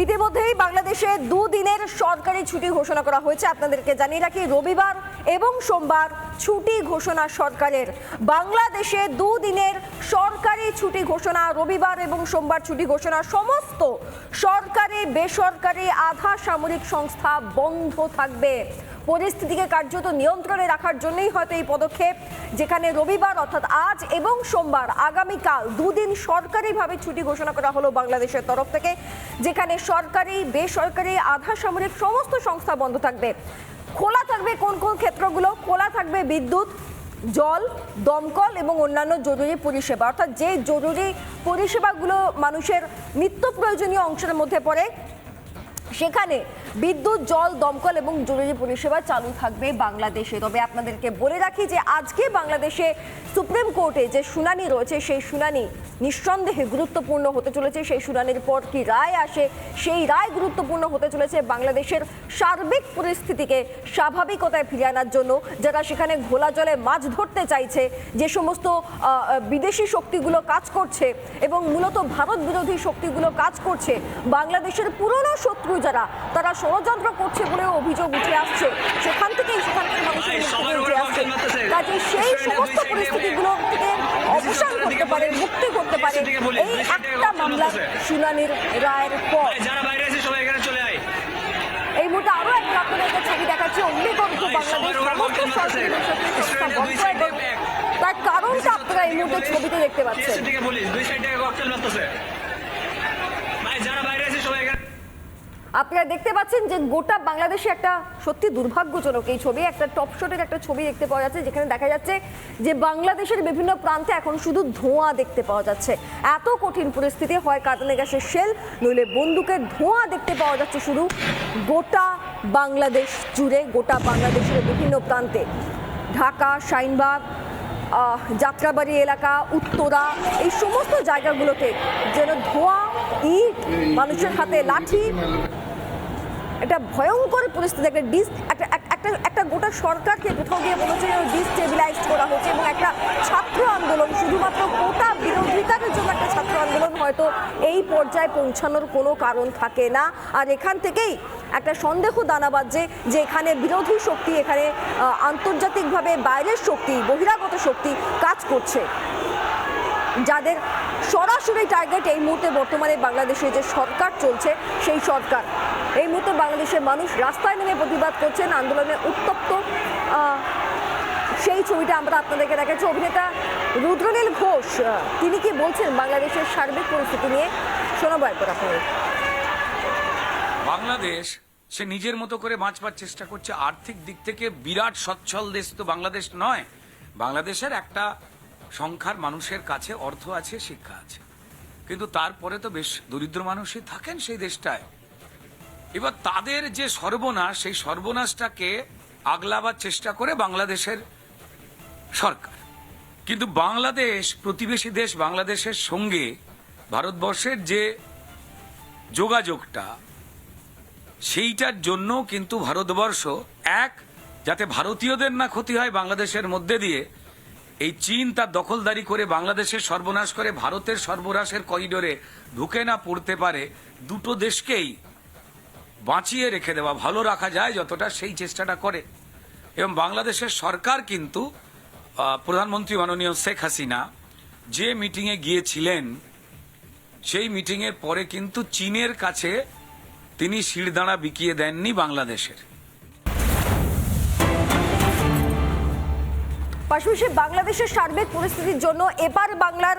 ইতিমধ্যেই বাংলাদেশে দুদিনের সরকারি ছুটি ঘোষণা করা হয়েছে। আপনাদেরকে জানিয়ে রাখি, রবিবার এবং সোমবার ছুটি ঘোষণা সরকারের। বাংলাদেশে দুদিনের সরকারি ছুটি ঘোষণা, রবিবার এবং সোমবার ছুটি ঘোষণা। সমস্ত সরকারি বেসরকারি আধা সামরিক সংস্থা বন্ধ থাকবে। পরিস্থিতিকে কার্যত নিয়ন্ত্রণে রাখার জন্যই হয়তো এই পদক্ষেপ, যেখানে রবিবার অর্থাৎ আজ এবং সোমবার আগামীকাল দুদিন সরকারিভাবে ছুটি ঘোষণা করা হলো বাংলাদেশের তরফ থেকে, যেখানে সরকারি বেসরকারি আধা সামরিক সমস্ত সংস্থা বন্ধ থাকবে। খোলা থাকবে কোন কোন ক্ষেত্রগুলো? খোলা থাকবে বিদ্যুৎ, জল, দমকল এবং অন্যান্য জরুরি পরিষেবা, অর্থাৎ যে জরুরি পরিষেবাগুলো মানুষের নিত্য প্রয়োজনীয় অংশের মধ্যে পড়ে, সেখানে বিদ্যুৎ, জল, দমকল এবং জরুরি পরিষেবা চালু থাকবে বাংলাদেশে। তবে আপনাদেরকে বলে রাখি যে আজকে বাংলাদেশে সুপ্রিম কোর্টে যে শুনানি রয়েছে, সেই শুনানি নিঃসন্দেহে গুরুত্বপূর্ণ হতে চলেছে। সেই শুনানির পর কি রায় আসে, সেই রায় গুরুত্বপূর্ণ হতে চলেছে বাংলাদেশের সার্বিক পরিস্থিতিকে স্বাভাবিকতায় ফিরিয়ে আনার জন্য। যারা সেখানে ঘোলা জলে মাছ ধরতে চাইছে, যে সমস্ত বিদেশি শক্তিগুলো কাজ করছে এবং মূলত ভারত বিরোধী শক্তিগুলো কাজ করছে, বাংলাদেশের পুরনো শত্রু যারা, তারা ষড়যন্ত্র করছে বলে অভিযোগ উঠে আসছে, সেখান থেকেই সেখানকার মানুষের উঠে আসছে। কাজে সেই সমস্ত পরিস্থিতিগুলো থেকে অবসান করতে পারে, মুক্তি করতে পারে এই একটা মামলার শুনানির রায়ের পর। এই মুহূর্তে আরো একটা আপনাদেরকে ছবি দেখাচ্ছে। অগ্নিকণ্ঠ বাংলাদেশ সমস্ত সরকারি সংস্থা বন্ধ, এবং তার কারণটা আপনারা এই মুহূর্তে ছবিতে দেখতে পাচ্ছেন। আপনারা দেখতে পাচ্ছেন যে গোটা বাংলাদেশে একটা সত্যি দুর্ভাগ্যজনক এই ছবি, একটা টপ শটের একটা ছবি দেখতে পাওয়া যাচ্ছে, যেখানে দেখা যাচ্ছে যে বাংলাদেশের বিভিন্ন প্রান্তে এখন শুধু ধোঁয়া দেখতে পাওয়া যাচ্ছে। এত কঠিন পরিস্থিতি, হয় কাঁদানে গ্যাসের শেল, নইলে বন্দুকের ধোঁয়া দেখতে পাওয়া যাচ্ছে শুধু গোটা বাংলাদেশ জুড়ে, গোটা বাংলাদেশের বিভিন্ন প্রান্তে। ঢাকা, শাহিনবাগ, যাত্রাবাড়ি এলাকা, উত্তরা, এই সমস্ত জায়গাগুলোতে যেন ধোঁয়া, ইট, মানুষের হাতে লাঠি, একটা ভয়ঙ্কর পরিস্থিতি। একটা গোটা সরকারকে কোথাও গিয়ে মনে হচ্ছে ডিস্টেবিলাইজ করা হচ্ছে, এবং একটা ছাত্র আন্দোলন, শুধুমাত্র কোটা বিরোধিতার জন্য একটা ছাত্র আন্দোলন হয়তো এই পর্যায়ে পৌঁছানোর কোনো কারণ থাকে না। আর এখান থেকেই একটা সন্দেহ দানা বাজছে যে এখানে বিরোধী শক্তি, এখানে আন্তর্জাতিকভাবে বাইরের শক্তি, বহিরাগত শক্তি কাজ করছে, যাদের সরাসরি টার্গেট এই মুহূর্তে বর্তমানে বাংলাদেশে যে সরকার চলছে, সেই সরকার। এই মুহূর্তে বাংলাদেশের মানুষ রাস্তায় নেমে প্রতিবাদ করছেন, আন্দোলনে উত্তপ্ত। সেই ছবিটা আমরা আপনাদেরকে দেখাচ্ছি। অভিনেতা রুদ্রনীল ঘোষ তিনি কি বলছেন বাংলাদেশের সার্বিক পরিস্থিতি নিয়ে, শোনাবো একবার আপনাদের। বাংলাদেশ সে নিজের মতো করে বাঁচবার চেষ্টা করছে। আর্থিক দিক থেকে বিরাট সচ্ছল দেশ তো বাংলাদেশ নয়। বাংলাদেশের একটা সংখ্যার মানুষের কাছে অর্থ আছে, শিক্ষা আছে, কিন্তু তারপরে তো বেশ দরিদ্র মানুষই থাকেন সেই দেশটায়। এবার তাদের যে সর্বনাশ, সেই সর্বনাশটাকে আগলাবার চেষ্টা করে বাংলাদেশের সরকার। কিন্তু বাংলাদেশ, প্রতিবেশী দেশ বাংলাদেশের সঙ্গে ভারতবর্ষের যে যোগাযোগটা, সেইটার জন্য কিন্তু ভারতবর্ষ যাতে ভারতীয়দের না ক্ষতি হয় বাংলাদেশের মধ্যে দিয়ে, এই চীন তার দখলদারি করে বাংলাদেশের সর্বনাশ করে ভারতের সর্বনাশের করিডোরে ঢুকে না পড়তে পারে, দুটো দেশকেই বাঁচিয়ে রেখে দেওয়া, ভালো রাখা যায় যতটা, সেই চেষ্টাটা করে। এবং বাংলাদেশের সরকার কিন্তু প্রধানমন্ত্রী মাননীয় শেখ হাসিনা যে মিটিংয়ে গিয়েছিলেন, সেই মিটিংয়ের পরে কিন্তু চীনের কাছে তিনি শিরদাঁড়া বিকিয়ে দেননি বাংলাদেশের। পাশাপাশি বাংলাদেশের সার্বিক পরিস্থিতির জন্য এবার বাংলার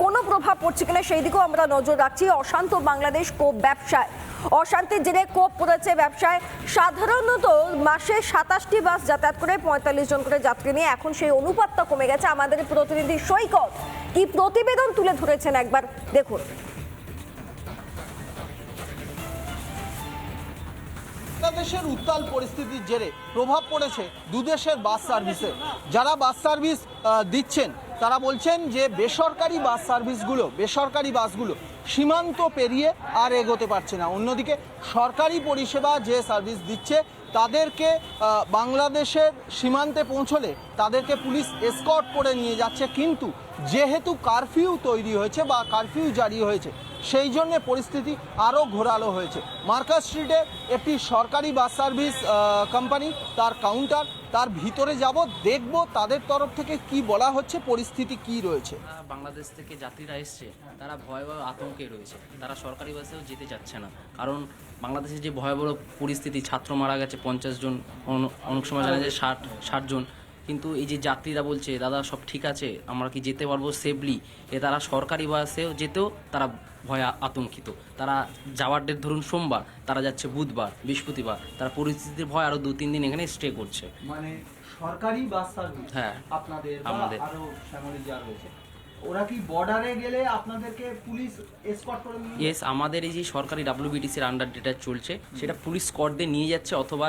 কোনো প্রভাব পড়ছে কিনা সেই দিকেও আমরা নজর রাখছি। অশান্ত বাংলাদেশ, কোপ ব্যবসায়, অশান্তির জেরে কোপ পড়েছে ব্যবসায়। সাধারণত মাসে 27টি বাস যাতায়াত করে 45 জন করে যাত্রী নিয়ে, এখন সেই অনুপাতটা কমে গেছে। আমাদের প্রতিনিধি সৈকত কি প্রতিবেদন তুলে ধরেছেন একবার দেখুন। বাংলাদেশের উত্তাল পরিস্থিতির জেরে প্রভাব পড়েছে দুদেশের বাস সার্ভিসে। যারা বাস সার্ভিস দিচ্ছেন তারা বলছেন যে বেসরকারি বাসগুলো সীমান্ত পেরিয়ে আর এগোতে পারছে না। অন্যদিকে সরকারি পরিষেবা যে সার্ভিস দিচ্ছে তাদেরকে বাংলাদেশের সীমান্তে পৌঁছলে তাদেরকে পুলিশ এসকর্ট করে নিয়ে যাচ্ছে। কিন্তু যেহেতু কারফিউ তৈরি হয়েছে বা কারফিউ জারি হয়েছে, সেই জন্য পরিস্থিতি আরও ঘোরালো হয়েছে। মার্কাস স্ট্রিটে একটি সরকারি বাস সার্ভিস কোম্পানি, তার কাউন্টার, তার ভিতরে যাব, দেখব তাদের তরফ থেকে কি বলা হচ্ছে, পরিস্থিতি কি রয়েছে। বাংলাদেশ থেকে যাত্রীরা এসছে, তারা ভয়াবহ আতঙ্কে রয়েছে, তারা সরকারি বাসেও যেতে চাচ্ছে না। কারণ বাংলাদেশে যে ভয়াবহ পরিস্থিতি, ছাত্র মারা গেছে 50 জন, অনেক সময় জানা যায় 60 জন, কিন্তু এই যে যাত্রীরা বলছে দাদা সব ঠিক আছে, আমরা কি যেতে পারবো সেফলি, তারা সরকারি বাসেও যেতেও তারা ভয়ে আতঙ্কিত। তারা যাওয়ার ডেট ধরুন সোমবার, তারা যাচ্ছে বুধবার, বৃহস্পতিবার, তারা পরিস্থিতির ভয় আরও 2-3 দিন এখানে স্টে করছে। মানে সরকারি বাস সার্ভিস হ্যাঁ, আপনাদের আমাদের আরো শ্যামলী যা রয়েছে, ওরা কি বর্ডারে গেলে আপনাদেরকে পুলিশ এসকর্ট করে নিয়ে ইয়েস, আমাদের এই যে সরকারি WBTCর আন্ডার যেটা চলছে, সেটা পুলিশ স্কোয়াড দিয়ে নিয়ে যাচ্ছে, অথবা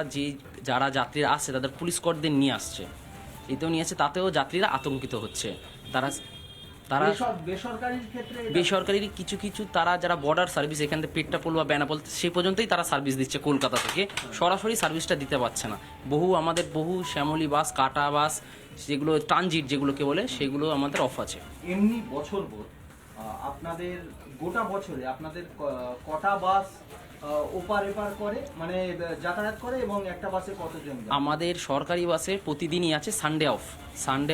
যারা যাত্রীরা আসছে তাদের পুলিশ স্কোয়াড দিয়ে নিয়ে আসছে। এতেও নিয়ে আসছে, তাতেও যাত্রীরা আতঙ্কিত হচ্ছে। তারা বেসরকারির ক্ষেত্রে বেসরকারি কিছু কিছু তারা যারা বর্ডার সার্ভিস, এখান থেকে পেট্টাপোল বা বেনাপোল সেই পর্যন্তই তারা সার্ভিস দিচ্ছে, কলকাতা থেকে সরাসরি সার্ভিসটা দিতে পারছে না। আমাদের বহু শ্যামলী বাস, কাটা বাস, যেগুলো ট্রানজিট যেগুলোকে বলে, সেগুলো আমাদের অফ আছে। এমনি বছর আপনাদের গোটা বছরে আপনাদের কটা বাস ওপার এপার করে, মানে যাতায়াত করে, এবং একটা বাসে কতজন যায়? আমাদের সরকারি বাসে প্রতিদিনই আছে সানডে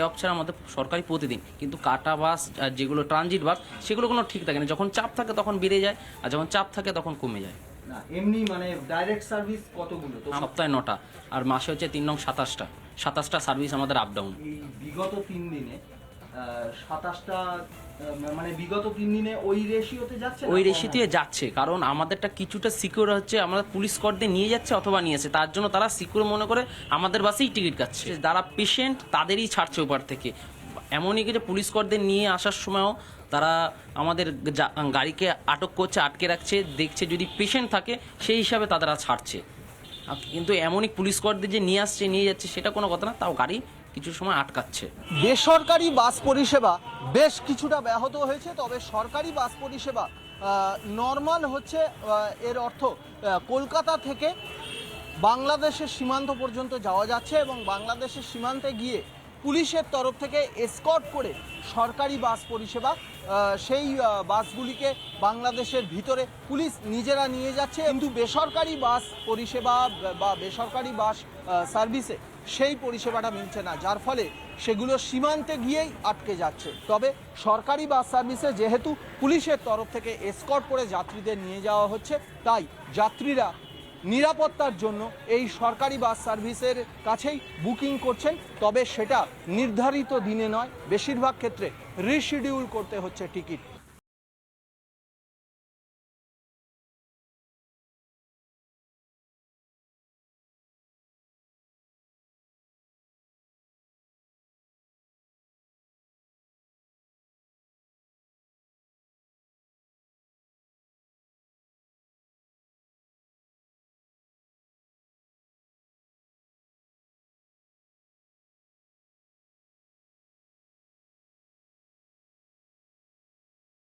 অফ ছাড়া আমাদের সরকারি প্রতিদিন। কিন্তু কাটা বাস আর যেগুলো ট্রানজিট বাস, সেগুলো কোনো ঠিক থাকে না, যখন চাপ থাকে তখন বেড়ে যায়, আর যখন চাপ থাকে তখন কমে যায়। না এমনি মানে ডাইরেক্ট সার্ভিস কতগুলো? তো সপ্তাহে 9টা, আর মাসে হচ্ছে 3 নং 27টা সার্ভিস আমাদের আপ ডাউন। এই বিগত 3 দিনে 27টা, মানে বিগত 3 দিনে ওই রেশিওতে যাচ্ছে, ওই রেশিওতে যাচ্ছে, কারণ আমাদেরটা কিছুটা সিকিউর হচ্ছে, আমরা পুলিশ স্কোয়াড দিয়ে নিয়ে যাচ্ছে অথবা নিয়েছে, তার জন্য তারা সিকিউর মনে করে আমাদের বাসেই টিকিট কাটছে। যারা পেশেন্ট তাদেরই ছাড়ছে ওপার থেকে। এমনই কি যে পুলিশ স্কোয়াড দিয়ে নিয়ে আসার সময়ও তারা আমাদের গাড়িকে আটক করছে, আটকে রাখছে, দেখছে যদি পেশেন্ট থাকে সেই হিসাবে তারা ছাড়ছে। কিন্তু এমনই পুলিশ স্কোয়াড দিয়ে যে নিয়ে আসছে নিয়ে যাচ্ছে সেটা কোনো কথা না, তাও গাড়ি কিছু সময় আটকাচ্ছে। বেসরকারি বাস পরিষেবা বেশ কিছুটা ব্যাহত হয়েছে, তবে সরকারি বাস পরিষেবা নর্মাল হচ্ছে। এর অর্থ কলকাতা থেকে বাংলাদেশের সীমান্ত পর্যন্ত যাওয়া যাচ্ছে, এবং বাংলাদেশের সীমান্তে গিয়ে পুলিশের তরফ থেকে এসকর্ট করে সরকারি বাস পরিষেবা, সেই বাসগুলিকে বাংলাদেশের ভিতরে পুলিশ নিজেরা নিয়ে যাচ্ছে। কিন্তু বেসরকারি বাস পরিষেবা বা বেসরকারি বাস সার্ভিসে সেই পরিষেবাটা মিলছে না, যার ফলে সেগুলো সীমান্তে গিয়েই আটকে যাচ্ছে। তবে সরকারি বাস সার্ভিসে যেহেতু পুলিশের তরফ থেকে এসকর্ট করে যাত্রীদের নিয়ে যাওয়া হচ্ছে, তাই যাত্রীরা নিরাপত্তার জন্য এই সরকারি বাস সার্ভিসের কাছেই বুকিং করছেন। তবে সেটা নির্ধারিত দিনে নয়, বেশিরভাগ ক্ষেত্রে রিশিডিউল করতে হচ্ছে টিকিট।